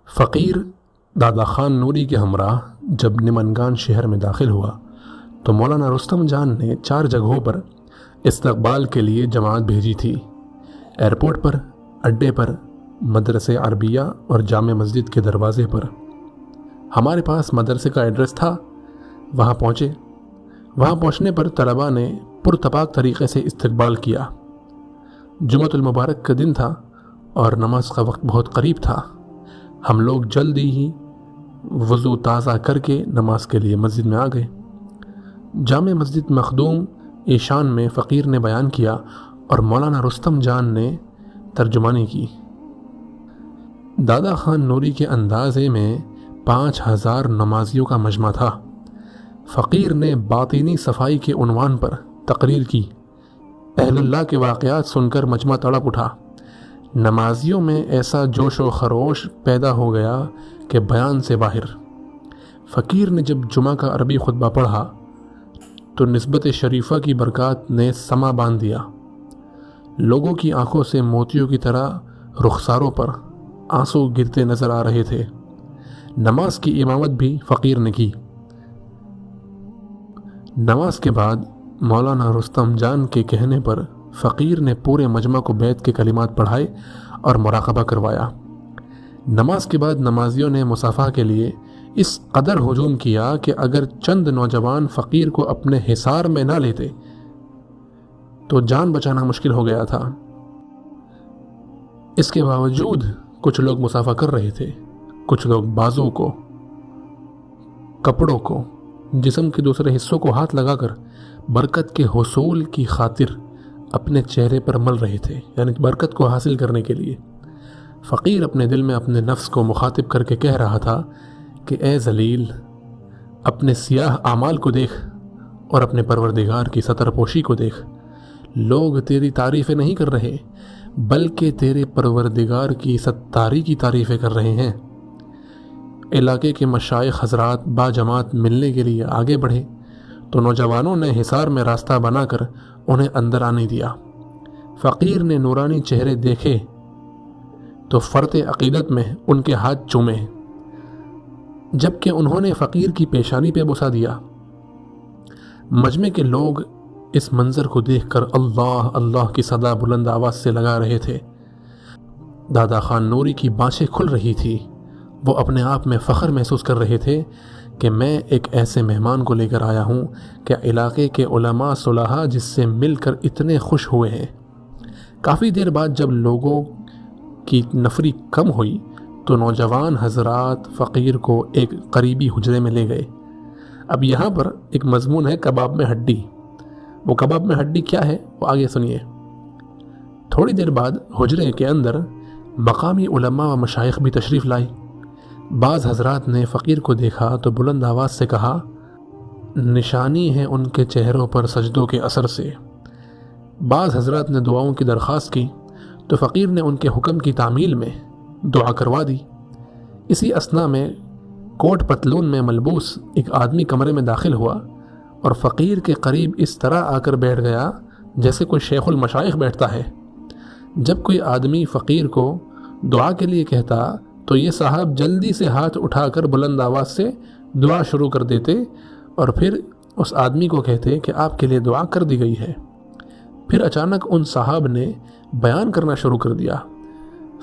فقیر دادا خان نوری کے ہمراہ جب نمنگان شہر میں داخل ہوا تو مولانا رستم جان نے 4 جگہوں پر استقبال کے لیے جماعت بھیجی تھی۔ ایئرپورٹ پر، اڈے پر، مدرسے عربیہ اور جامع مسجد کے دروازے پر۔ ہمارے پاس مدرسے کا ایڈریس تھا، وہاں پہنچے۔ وہاں پہنچنے پر طلباء نے پرتپاک طریقے سے استقبال کیا۔ جمعۃ المبارک کا دن تھا اور نماز کا وقت بہت قریب تھا۔ ہم لوگ جلدی ہی وضو تازہ کر کے نماز کے لیے مسجد میں آ گئے۔ جامع مسجد مخدوم ایشان میں فقیر نے بیان کیا اور مولانا رستم جان نے ترجمانی کی۔ دادا خان نوری کے اندازے میں 5000 نمازیوں کا مجمع تھا۔ فقیر نے باطینی صفائی کے عنوان پر تقریر کی۔ اہل اللہ کے واقعات سن کر مجمع تڑپ اٹھا۔ نمازیوں میں ایسا جوش و خروش پیدا ہو گیا کہ بیان سے باہر۔ فقیر نے جب جمعہ کا عربی خطبہ پڑھا تو نسبت شریفہ کی برکات نے سما باندھ دیا۔ لوگوں کی آنکھوں سے موتیوں کی طرح رخساروں پر آنسو گرتے نظر آ رہے تھے۔ نماز کی امامت بھی فقیر نے کی۔ نماز کے بعد مولانا رستم جان کے کہنے پر فقیر نے پورے مجمع کو بیت کے کلمات پڑھائے اور مراقبہ کروایا۔ نماز کے بعد نمازیوں نے مصافحہ کے لیے اس قدر ہجوم کیا کہ اگر چند نوجوان فقیر کو اپنے حصار میں نہ لیتے تو جان بچانا مشکل ہو گیا تھا۔ اس کے باوجود کچھ لوگ مصافحہ کر رہے تھے، کچھ لوگ بازوں کو، کپڑوں کو، جسم کے دوسرے حصوں کو ہاتھ لگا کر برکت کے حصول کی خاطر اپنے چہرے پر مل رہے تھے، یعنی برکت کو حاصل کرنے کے لیے۔ فقیر اپنے دل میں اپنے نفس کو مخاطب کر کے کہہ رہا تھا کہ اے ذلیل، اپنے سیاہ اعمال کو دیکھ اور اپنے پروردگار کی ستر پوشی کو دیکھ۔ لوگ تیری تعریفیں نہیں کر رہے بلکہ تیرے پروردگار کی ستاری کی تعریفیں کر رہے ہیں۔ علاقے کے مشائخ حضرات با جماعت ملنے کے لیے آگے بڑھے تو نوجوانوں نے حصار میں راستہ بنا کر انہیں اندر آنے دیا۔ فقیر نے نورانی چہرے دیکھے تو فرط عقیدت میں ان کے ہاتھ چومے، جبکہ انہوں نے فقیر کی پیشانی پہ بوسہ دیا۔ مجمع کے لوگ اس منظر کو دیکھ کر اللہ اللہ کی صدا بلند آواز سے لگا رہے تھے۔ دادا خان نوری کی بانچیں کھل رہی تھی۔ وہ اپنے آپ میں فخر محسوس کر رہے تھے کہ میں ایک ایسے مہمان کو لے کر آیا ہوں کہ علاقے کے علماء صلحاء جس سے مل کر اتنے خوش ہوئے ہیں۔ کافی دیر بعد جب لوگوں کی نفری کم ہوئی تو نوجوان حضرات فقیر کو ایک قریبی حجرے میں لے گئے۔ اب یہاں پر ایک مضمون ہے کباب میں ہڈی۔ وہ کباب میں ہڈی کیا ہے وہ آگے سنیے۔ تھوڑی دیر بعد حجرے کے اندر مقامی علماء و مشائخ بھی تشریف لائی۔ بعض حضرات نے فقیر کو دیکھا تو بلند آواز سے کہا، نشانی ہے ان کے چہروں پر سجدوں کے اثر سے۔ بعض حضرات نے دعاؤں کی درخواست کی تو فقیر نے ان کے حکم کی تعمیل میں دعا کروا دی۔ اسی اثنا میں کوٹ پتلون میں ملبوس ایک آدمی کمرے میں داخل ہوا اور فقیر کے قریب اس طرح آ کر بیٹھ گیا جیسے کوئی شیخ المشائخ بیٹھتا ہے۔ جب کوئی آدمی فقیر کو دعا کے لیے کہتا تو یہ صاحب جلدی سے ہاتھ اٹھا کر بلند آواز سے دعا شروع کر دیتے اور پھر اس آدمی کو کہتے کہ آپ کے لیے دعا کر دی گئی ہے۔ پھر اچانک ان صاحب نے بیان کرنا شروع کر دیا۔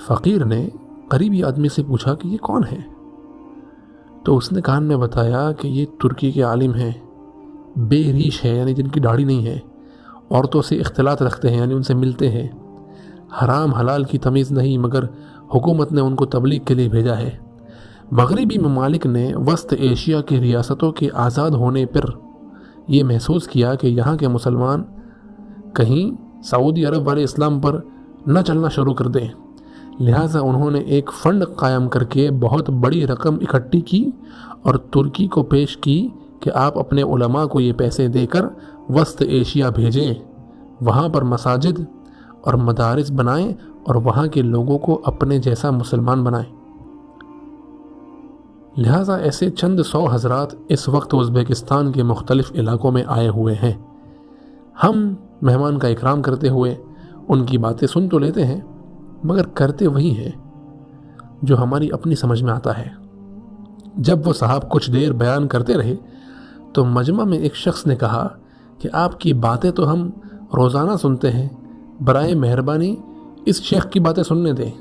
فقیر نے قریبی آدمی سے پوچھا کہ یہ کون ہے؟ تو اس نے کان میں بتایا کہ یہ ترکی کے عالم ہیں، بے ریش ہے یعنی جن کی داڑھی نہیں ہے، عورتوں سے اختلاط رکھتے ہیں یعنی ان سے ملتے ہیں، حرام حلال کی تمیز نہیں مگر حکومت نے ان کو تبلیغ کے لیے بھیجا ہے۔ مغربی ممالک نے وسط ایشیا کی ریاستوں کے آزاد ہونے پر یہ محسوس کیا کہ یہاں کے مسلمان کہیں سعودی عرب والے اسلام پر نہ چلنا شروع کر دیں، لہٰذا انہوں نے ایک فنڈ قائم کر کے بہت بڑی رقم اکٹھی کی اور ترکی کو پیش کی کہ آپ اپنے علماء کو یہ پیسے دے کر وسط ایشیا بھیجیں، وہاں پر مساجد اور مدارس بنائیں اور وہاں کے لوگوں کو اپنے جیسا مسلمان بنائیں۔ لہٰذا ایسے چند 100 حضرات اس وقت ازبکستان کے مختلف علاقوں میں آئے ہوئے ہیں۔ ہم مہمان کا اکرام کرتے ہوئے ان کی باتیں سن تو لیتے ہیں مگر کرتے وہی ہیں۔ جو ہماری اپنی سمجھ میں آتا ہے۔ جب وہ صاحب کچھ دیر بیان کرتے رہے تو مجمع میں ایک شخص نے کہا کہ آپ کی باتیں تو ہم روزانہ سنتے ہیں، برائے مہربانی اس شیخ کی باتیں سننے دیں۔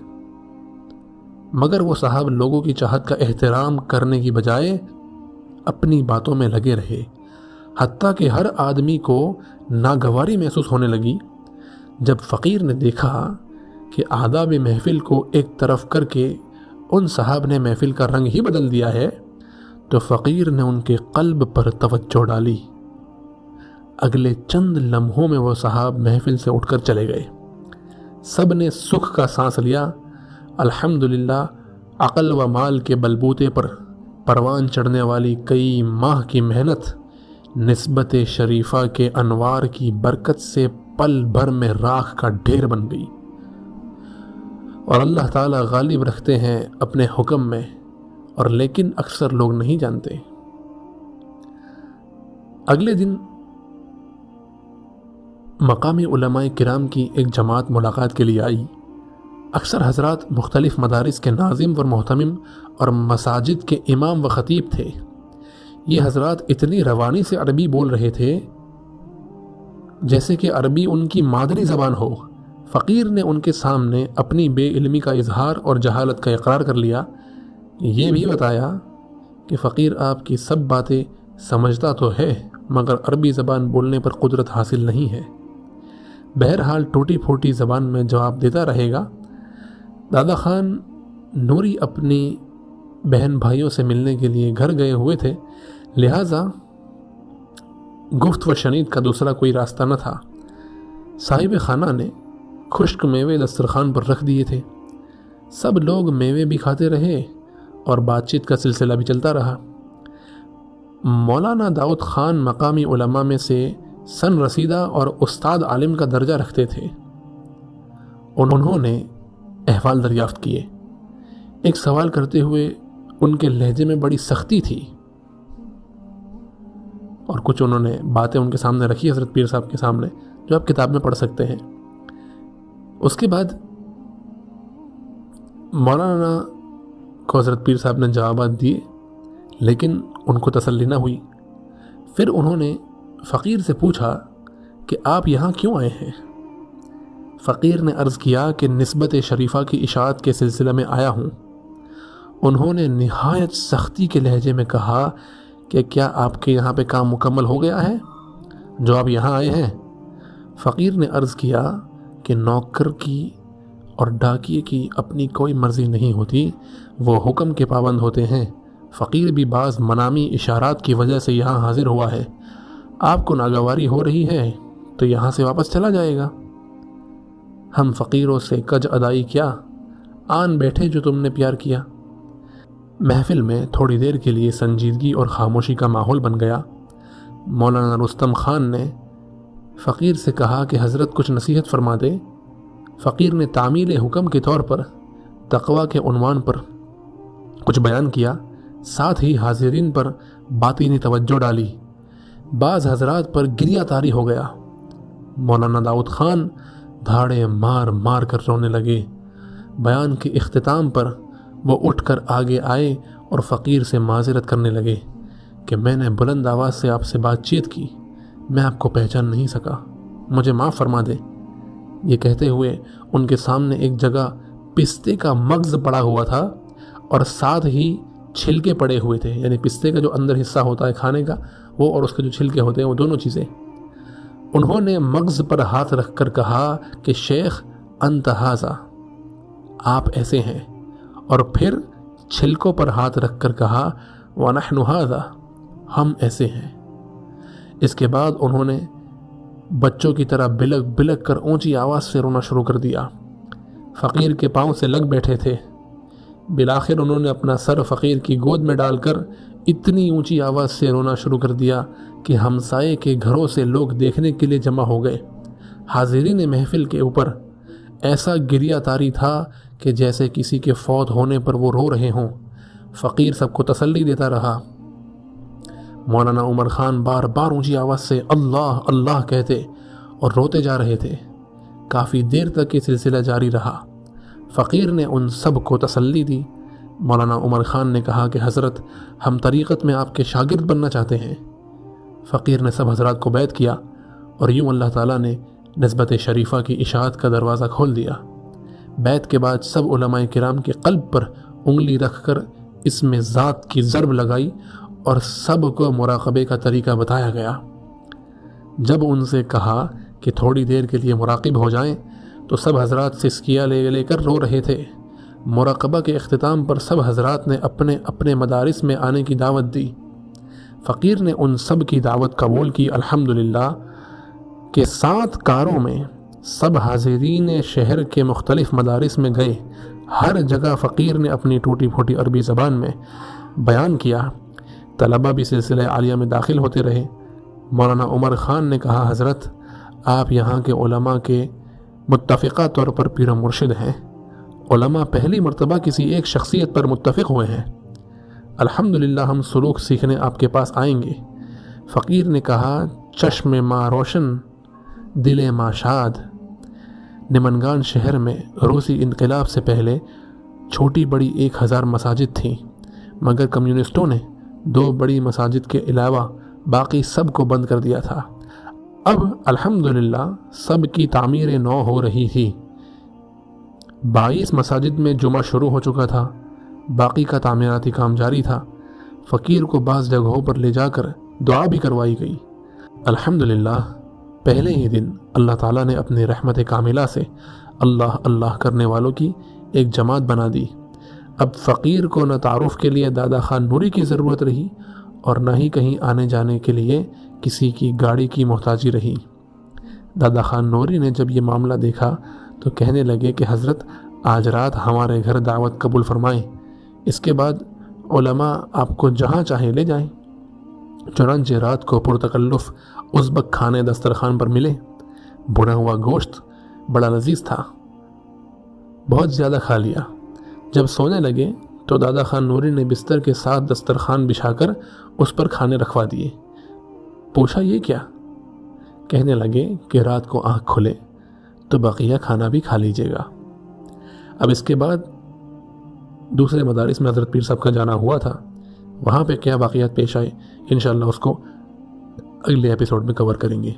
مگر وہ صاحب لوگوں کی چاہت کا احترام کرنے کی بجائے اپنی باتوں میں لگے رہے، حتیٰ کہ ہر آدمی کو ناگواری محسوس ہونے لگی۔ جب فقیر نے دیکھا کہ آداب محفل کو ایک طرف کر کے ان صاحب نے محفل کا رنگ ہی بدل دیا ہے تو فقیر نے ان کے قلب پر توجہ ڈالی۔ اگلے چند لمحوں میں وہ صاحب محفل سے اٹھ کر چلے گئے۔ سب نے سکھ کا سانس لیا۔ الحمدللہ عقل و مال کے بلبوتے پر پروان چڑھنے والی کئی ماہ کی محنت نسبت شریفہ کے انوار کی برکت سے پل بھر میں راکھ کا ڈھیر بن گئی، اور اللہ تعالیٰ غالب رکھتے ہیں اپنے حکم میں، اور لیکن اکثر لوگ نہیں جانتے۔ اگلے دن مقامی علماء کرام کی ایک جماعت ملاقات کے لیے آئی۔ اکثر حضرات مختلف مدارس کے ناظم و محتمم اور مساجد کے امام و خطیب تھے۔ یہ حضرات اتنی روانی سے عربی بول رہے تھے جیسے کہ عربی ان کی مادری زبان ہو۔ فقیر نے ان کے سامنے اپنی بے علمی کا اظہار اور جہالت کا اقرار کر لیا۔ یہ بھی بتایا کہ فقیر آپ کی سب باتیں سمجھتا تو ہے مگر عربی زبان بولنے پر قدرت حاصل نہیں ہے۔ بہرحال ٹوٹی پھوٹی زبان میں جواب دیتا رہے گا۔ دادا خان نوری اپنی بہن بھائیوں سے ملنے کے لیے گھر گئے ہوئے تھے، لہٰذا گفت و شنید کا دوسرا کوئی راستہ نہ تھا۔ صاحب خانہ نے خشک میوے دسترخوان پر رکھ دیے تھے۔ سب لوگ میوے بھی کھاتے رہے اور بات چیت کا سلسلہ بھی چلتا رہا۔ مولانا داؤد خان مقامی علماء میں سے سن رسیدہ اور استاد عالم کا درجہ رکھتے تھے۔ انہوں نے احوال دریافت کیے۔ ایک سوال کرتے ہوئے ان کے لہجے میں بڑی سختی تھی، اور کچھ انہوں نے باتیں ان کے سامنے رکھی حضرت پیر صاحب کے سامنے، جو آپ کتاب میں پڑھ سکتے ہیں۔ اس کے بعد مولانا کو حضرت پیر صاحب نے جوابات دیے، لیکن ان کو تسلی نہ ہوئی۔ پھر انہوں نے فقیر سے پوچھا کہ آپ یہاں کیوں آئے ہیں؟ فقیر نے عرض کیا کہ نسبت شریفہ کی اشاعت کے سلسلے میں آیا ہوں۔ انہوں نے نہایت سختی کے لہجے میں کہا کہ کیا آپ کے یہاں پہ کام مکمل ہو گیا ہے جو آپ یہاں آئے ہیں؟ فقیر نے عرض کیا کہ نوکر کی اور ڈاکیے کی اپنی کوئی مرضی نہیں ہوتی، وہ حکم کے پابند ہوتے ہیں۔ فقیر بھی بعض منامی اشارات کی وجہ سے یہاں حاضر ہوا ہے۔ آپ کو ناگواری ہو رہی ہے تو یہاں سے واپس چلا جائے گا۔ ہم فقیروں سے کج ادائی کیا، آن بیٹھے جو تم نے پیار کیا۔ محفل میں تھوڑی دیر کے لیے سنجیدگی اور خاموشی کا ماحول بن گیا۔ مولانا رستم خان نے فقیر سے کہا کہ حضرت کچھ نصیحت فرما دے۔ فقیر نے تعمیل حکم کے طور پر تقویٰ کے عنوان پر کچھ بیان کیا، ساتھ ہی حاضرین پر باطنی توجہ ڈالی۔ بعض حضرات پر گریہ طاری ہو گیا۔ مولانا داؤد خان دھاڑے مار مار کر رونے لگے۔ بیان کے اختتام پر وہ اٹھ کر آگے آئے اور فقیر سے معذرت کرنے لگے کہ میں نے بلند آواز سے آپ سے بات چیت کی، میں آپ کو پہچان نہیں سکا، مجھے معاف فرما دیں۔ یہ کہتے ہوئے ان کے سامنے ایک جگہ پستے کا مغز پڑا ہوا تھا اور ساتھ ہی چھلکے پڑے ہوئے تھے، یعنی پستے کا جو اندر حصہ ہوتا ہے کھانے کا وہ، اور اس کے جو چھلکے ہوتے ہیں وہ دونوں چیزیں۔ انہوں نے مغز پر ہاتھ رکھ کر کہا کہ شیخ انت ھذا، آپ ایسے ہیں، اور پھر چھلکوں پر ہاتھ رکھ کر کہا ونحن ھذا، ہم ایسے ہیں۔ اس کے بعد انہوں نے بچوں کی طرح بلک بلک کر اونچی آواز سے رونا شروع کر دیا۔ فقیر کے پاؤں سے لگ بیٹھے تھے۔ بالآخر انہوں نے اپنا سر فقیر کی گود میں ڈال کر اتنی اونچی آواز سے رونا شروع کر دیا کہ ہمسائے کے گھروں سے لوگ دیکھنے کے لیے جمع ہو گئے۔ حاضرین محفل کے اوپر ایسا گریہ طاری تھا کہ جیسے کسی کے فوت ہونے پر وہ رو رہے ہوں۔ فقیر سب کو تسلی دیتا رہا۔ مولانا عمر خان بار بار اونچی آواز سے اللہ اللہ کہتے اور روتے جا رہے تھے۔ کافی دیر تک یہ سلسلہ جاری رہا۔ فقیر نے ان سب کو تسلی دی۔ مولانا عمر خان نے کہا کہ حضرت ہم طریقت میں آپ کے شاگرد بننا چاہتے ہیں۔ فقیر نے سب حضرات کو بیعت کیا اور یوں اللہ تعالیٰ نے نسبت شریفہ کی اشاعت کا دروازہ کھول دیا۔ بیعت کے بعد سب علماء کرام کے قلب پر انگلی رکھ کر اس میں ذات کی ضرب لگائی اور سب کو مراقبے کا طریقہ بتایا گیا۔ جب ان سے کہا کہ تھوڑی دیر کے لیے مراقب ہو جائیں تو سب حضرات سسکیاں لے کر رو رہے تھے۔ مراقبہ کے اختتام پر سب حضرات نے اپنے اپنے مدارس میں آنے کی دعوت دی۔ فقیر نے ان سب کی دعوت قبول کی۔ الحمدللہ کہ 7 کاروں میں سب حاضرین شہر کے مختلف مدارس میں گئے۔ ہر جگہ فقیر نے اپنی ٹوٹی پھوٹی عربی زبان میں بیان کیا۔ طلبہ بھی سلسلہ عالیہ میں داخل ہوتے رہے۔ مولانا عمر خان نے کہا حضرت آپ یہاں کے علماء کے متفقہ طور پر پیر و مرشد ہیں۔ علماء پہلی مرتبہ کسی ایک شخصیت پر متفق ہوئے ہیں۔ الحمدللہ ہم سلوک سیکھنے آپ کے پاس آئیں گے۔ فقیر نے کہا چشم ماں روشن دل ماں شاد۔ نمنگان شہر میں روسی انقلاب سے پہلے چھوٹی بڑی 1000 مساجد تھیں، مگر کمیونسٹوں نے 2 بڑی مساجد کے علاوہ باقی سب کو بند کر دیا تھا۔ اب الحمدللہ سب کی تعمیر نو ہو رہی تھی۔ 22 مساجد میں جمعہ شروع ہو چکا تھا، باقی کا تعمیراتی کام جاری تھا۔ فقیر کو بعض جگہوں پر لے جا کر دعا بھی کروائی گئی۔ الحمدللہ پہلے ہی دن اللہ تعالیٰ نے اپنی رحمت کاملہ سے اللہ اللہ کرنے والوں کی ایک جماعت بنا دی۔ اب فقیر کو نہ تعارف کے لیے دادا خان نوری کی ضرورت رہی اور نہ ہی کہیں آنے جانے کے لیے کسی کی گاڑی کی محتاجی رہی۔ دادا خان نوری نے جب یہ معاملہ دیکھا تو کہنے لگے کہ حضرت آج رات ہمارے گھر دعوت قبول فرمائیں، اس کے بعد علماء آپ کو جہاں چاہیں لے جائیں۔ چنانچہ رات کو پرتکلف ازبک کھانے دسترخوان پر ملے۔ بھنا ہوا گوشت بڑا لذیذ تھا، بہت زیادہ کھا لیا۔ جب سونے لگے تو دادا خان نوری نے بستر کے ساتھ دسترخوان بچھا کر اس پر کھانے رکھوا دیے۔ پوچھا یہ کیا؟ کہنے لگے کہ رات کو آنکھ کھلے تو بقیہ کھانا بھی کھا لیجیے گا۔ اب اس کے بعد دوسرے مدارس میں حضرت پیر صاحب کا جانا ہوا تھا، وہاں پہ کیا واقعات پیش آئے انشاءاللہ اس کو اگلے ایپیسوڈ میں کور کریں گے۔